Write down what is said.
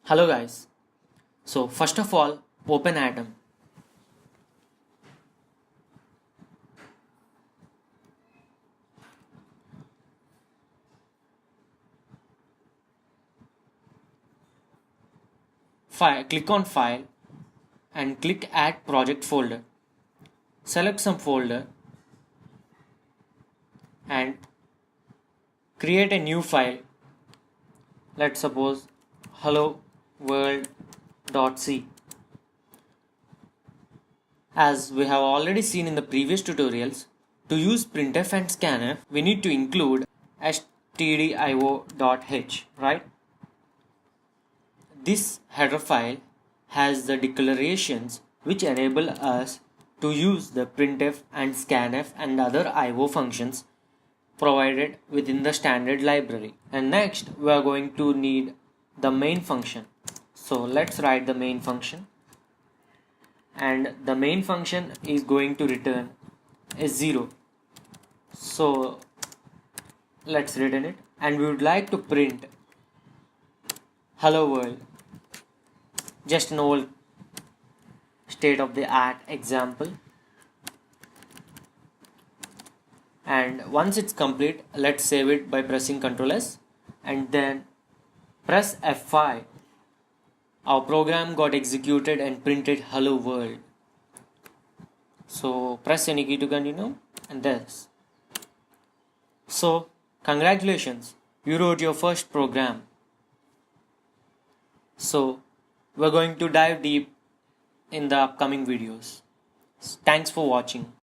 Hello guys. So first of all, open Atom. Click on File and click Add Project folder. Select some folder and create a new file. Let's suppose helloworld.c. As we have already seen in the previous tutorials, to use printf and scanf, we need to include stdio.h, right? This header file has the declarations which enable us to use the printf and scanf and other IO functions provided within the standard library. And next we are going to need the main function. So let's write the main function, and the main function is going to return a 0. So let's return it, and we would like to print hello world, just an old state of the art example. And once it's complete, let's save it by pressing Ctrl S and then press F5. Our program got executed and printed hello world. So press any key to continue, and this. So congratulations, you wrote your first program. So we're going to dive deep in the upcoming videos. Thanks for watching.